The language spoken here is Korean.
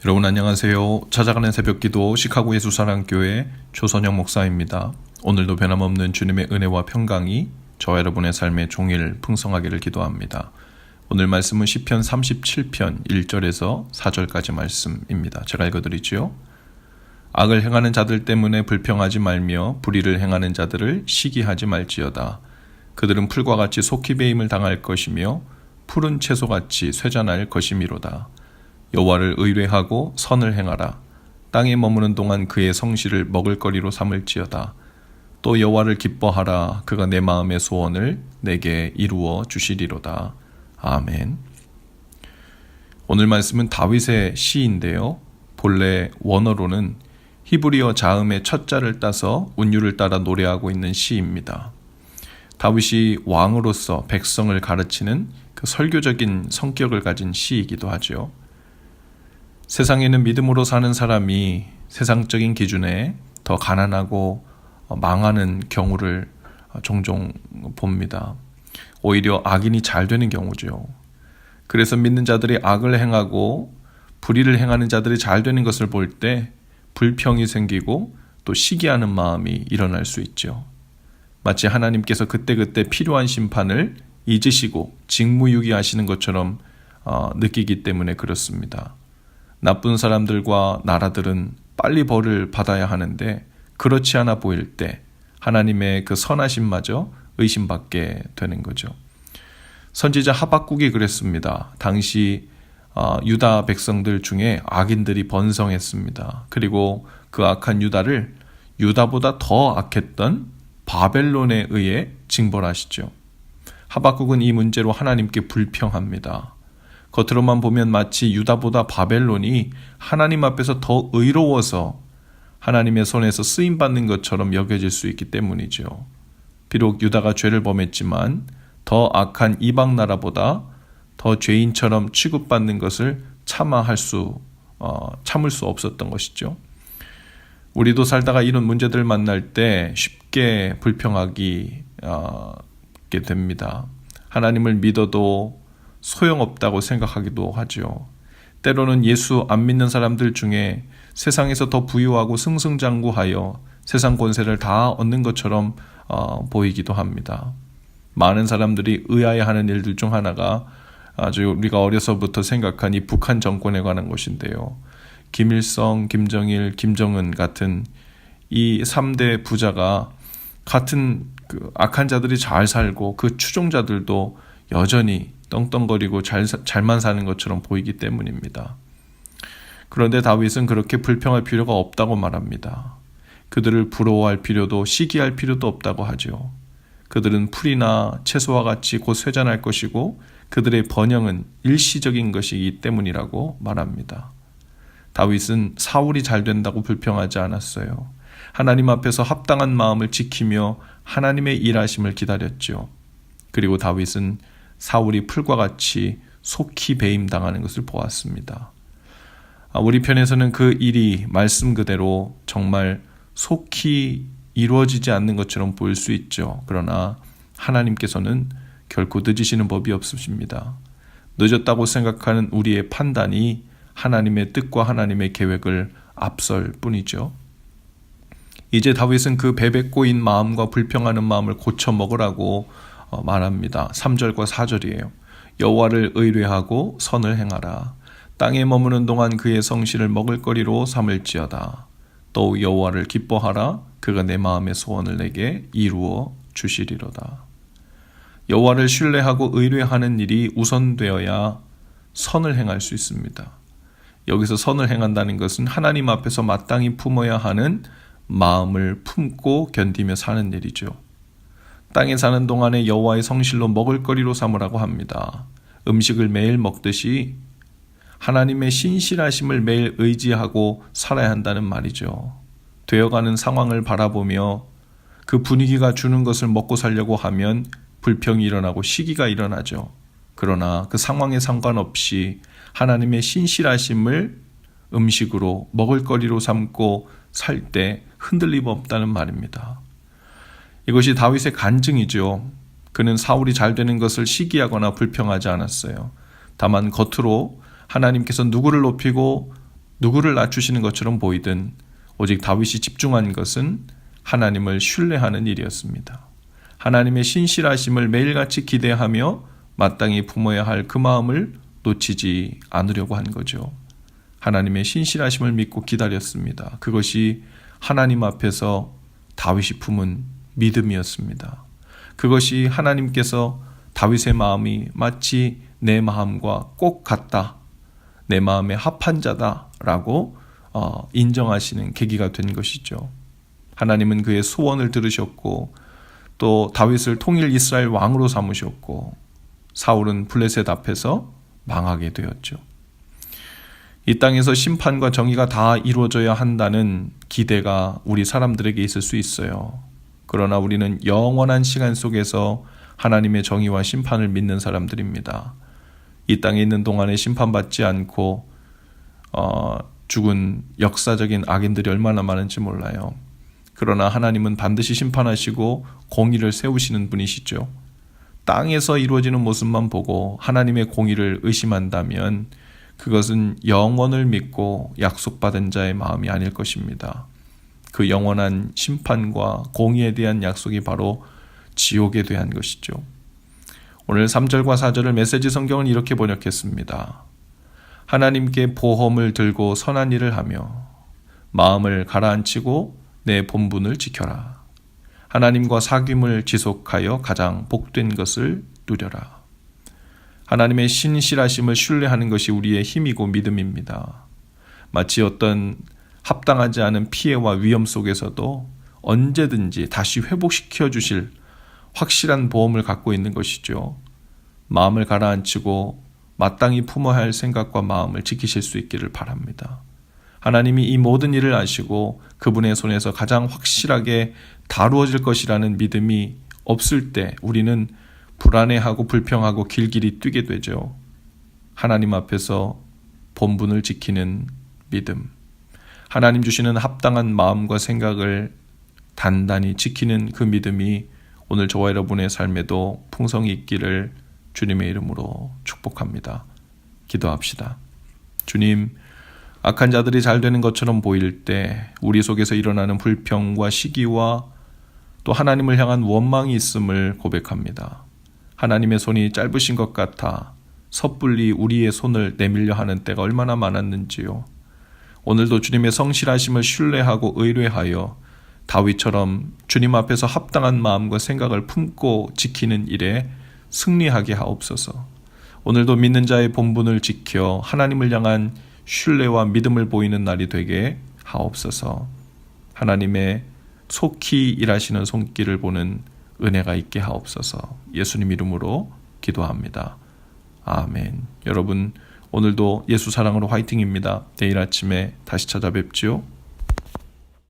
여러분 안녕하세요. 찾아가는 새벽기도 시카고 예수사랑교회 조선영 목사입니다. 오늘도 변함없는 주님의 은혜와 평강이 저와 여러분의 삶의 종일 풍성하기를 기도합니다. 오늘 말씀은 시편 37편 1절에서 4절까지 말씀입니다. 제가 읽어드리지요. 악을 행하는 자들 때문에 불평하지 말며 불의를 행하는 자들을 시기하지 말지어다. 그들은 풀과 같이 속히 배임을 당할 것이며 푸른 채소같이 쇠잔할 것이미로다. 여호와를 의뢰하고 선을 행하라. 땅에 머무는 동안 그의 성실을 먹을거리로 삼을지어다. 또 여호와를 기뻐하라. 그가 내 마음의 소원을 내게 이루어 주시리로다. 아멘. 오늘 말씀은 다윗의 시인데요. 본래 원어로는 히브리어 자음의 첫 자를 따서 운율을 따라 노래하고 있는 시입니다. 다윗이 왕으로서 백성을 가르치는 그 설교적인 성격을 가진 시이기도 하죠. 세상에는 믿음으로 사는 사람이 세상적인 기준에 더 가난하고 망하는 경우를 종종 봅니다. 오히려 악인이 잘 되는 경우죠. 그래서 믿는 자들이 악을 행하고 불의를 행하는 자들이 잘 되는 것을 볼 때 불평이 생기고 또 시기하는 마음이 일어날 수 있죠. 마치 하나님께서 그때그때 필요한 심판을 잊으시고 직무유기하시는 것처럼 느끼기 때문에 그렇습니다. 나쁜 사람들과 나라들은 빨리 벌을 받아야 하는데 그렇지 않아 보일 때 하나님의 그 선하심마저 의심받게 되는 거죠. 선지자 하박국이 그랬습니다. 당시 유다 백성들 중에 악인들이 번성했습니다. 그리고 그 악한 유다를 유다보다 더 악했던 바벨론에 의해 징벌하시죠. 하박국은 이 문제로 하나님께 불평합니다. 겉으로만 보면 마치 유다보다 바벨론이 하나님 앞에서 더 의로워서 하나님의 손에서 쓰임받는 것처럼 여겨질 수 있기 때문이죠. 비록 유다가 죄를 범했지만 더 악한 이방 나라보다 더 죄인처럼 취급받는 것을 참을 수 없었던 것이죠. 우리도 살다가 이런 문제들을 만날 때 쉽게 불평하게 됩니다. 하나님을 믿어도 소용없다고 생각하기도 하죠. 때로는 예수 안 믿는 사람들 중에 세상에서 더 부유하고 승승장구하여 세상 권세를 다 얻는 것처럼 보이기도 합니다. 많은 사람들이 의아해하는 일들 중 하나가 아주 우리가 어려서부터 생각한 이 북한 정권에 관한 것인데요. 김일성, 김정일, 김정은 같은 이 3대 부자가 같은 그 악한 자들이 잘 살고 그 추종자들도 여전히 떵떵거리고 잘만 사는 것처럼 보이기 때문입니다. 그런데 다윗은 그렇게 불평할 필요가 없다고 말합니다. 그들을 부러워할 필요도 시기할 필요도 없다고 하죠. 그들은 풀이나 채소와 같이 곧 쇠잔할 것이고 그들의 번영은 일시적인 것이기 때문이라고 말합니다. 다윗은 사울이 잘 된다고 불평하지 않았어요. 하나님 앞에서 합당한 마음을 지키며 하나님의 일하심을 기다렸죠. 그리고 다윗은 사울이 풀과 같이 속히 배임당하는 것을 보았습니다. 우리 편에서는 그 일이 말씀 그대로 정말 속히 이루어지지 않는 것처럼 보일 수 있죠. 그러나 하나님께서는 결코 늦으시는 법이 없으십니다. 늦었다고 생각하는 우리의 판단이 하나님의 뜻과 하나님의 계획을 앞설 뿐이죠. 이제 다윗은 그 배배꼬인 마음과 불평하는 마음을 고쳐 먹으라고 말합니다. 3절과 4절이에요. 여호와를 의뢰하고 선을 행하라. 땅에 머무는 동안 그의 성실을 먹을거리로 삼을지어다. 또 여호와를 기뻐하라. 그가 내 마음의 소원을 내게 이루어 주시리로다. 여호와를 신뢰하고 의뢰하는 일이 우선되어야 선을 행할 수 있습니다. 여기서 선을 행한다는 것은 하나님 앞에서 마땅히 품어야 하는 마음을 품고 견디며 사는 일이죠. 땅에 사는 동안에 여호와의 성실로 먹을거리로 삼으라고 합니다. 음식을 매일 먹듯이 하나님의 신실하심을 매일 의지하고 살아야 한다는 말이죠. 되어가는 상황을 바라보며 그 분위기가 주는 것을 먹고 살려고 하면 불평이 일어나고 시기가 일어나죠. 그러나 그 상황에 상관없이 하나님의 신실하심을 음식으로 먹을거리로 삼고 살 때 흔들림 없다는 말입니다. 이것이 다윗의 간증이죠. 그는 사울이 잘 되는 것을 시기하거나 불평하지 않았어요. 다만 겉으로 하나님께서 누구를 높이고 누구를 낮추시는 것처럼 보이든 오직 다윗이 집중한 것은 하나님을 신뢰하는 일이었습니다. 하나님의 신실하심을 매일같이 기대하며 마땅히 품어야 할 그 마음을 놓치지 않으려고 한 거죠. 하나님의 신실하심을 믿고 기다렸습니다. 그것이 하나님 앞에서 다윗이 품은 믿음이었습니다. 그것이 하나님께서 다윗의 마음이 마치 내 마음과 꼭 같다, 내 마음에 합한 자다라고 인정하시는 계기가 된 것이죠. 하나님은 그의 소원을 들으셨고 또 다윗을 통일 이스라엘 왕으로 삼으셨고 사울은 블레셋 앞에서 망하게 되었죠. 이 땅에서 심판과 정의가 다 이루어져야 한다는 기대가 우리 사람들에게 있을 수 있어요. 그러나 우리는 영원한 시간 속에서 하나님의 정의와 심판을 믿는 사람들입니다. 이 땅에 있는 동안에 심판받지 않고 죽은 역사적인 악인들이 얼마나 많은지 몰라요. 그러나 하나님은 반드시 심판하시고 공의를 세우시는 분이시죠. 땅에서 이루어지는 모습만 보고 하나님의 공의를 의심한다면 그것은 영원을 믿고 약속받은 자의 마음이 아닐 것입니다. 그 영원한 심판과 공의에 대한 약속이 바로 지옥에 대한 것이죠. 오늘 3절과 4절을 메시지 성경은 이렇게 번역했습니다. 하나님께 보험을 들고 선한 일을 하며 마음을 가라앉히고 내 본분을 지켜라. 하나님과 사귐을 지속하여 가장 복된 것을 누려라. 하나님의 신실하심을 신뢰하는 것이 우리의 힘이고 믿음입니다. 마치 어떤 합당하지 않은 피해와 위험 속에서도 언제든지 다시 회복시켜 주실 확실한 보험을 갖고 있는 것이죠. 마음을 가라앉히고 마땅히 품어야 할 생각과 마음을 지키실 수 있기를 바랍니다. 하나님이 이 모든 일을 아시고 그분의 손에서 가장 확실하게 다루어질 것이라는 믿음이 없을 때 우리는 불안해하고 불평하고 길길이 뛰게 되죠. 하나님 앞에서 본분을 지키는 믿음, 하나님 주시는 합당한 마음과 생각을 단단히 지키는 그 믿음이 오늘 저와 여러분의 삶에도 풍성이 있기를 주님의 이름으로 축복합니다. 기도합시다. 주님, 악한 자들이 잘 되는 것처럼 보일 때 우리 속에서 일어나는 불평과 시기와 또 하나님을 향한 원망이 있음을 고백합니다. 하나님의 손이 짧으신 것 같아 섣불리 우리의 손을 내밀려 하는 때가 얼마나 많았는지요. 오늘도 주님의 성실하심을 신뢰하고 의뢰하여 다윗처럼 주님 앞에서 합당한 마음과 생각을 품고 지키는 일에 승리하게 하옵소서. 오늘도 믿는 자의 본분을 지켜 하나님을 향한 신뢰와 믿음을 보이는 날이 되게 하옵소서. 하나님의 속히 일하시는 손길을 보는 은혜가 있게 하옵소서. 예수님 이름으로 기도합니다. 아멘. 여러분, 오늘도 예수 사랑으로 화이팅입니다. 내일 아침에 다시 찾아뵙지요.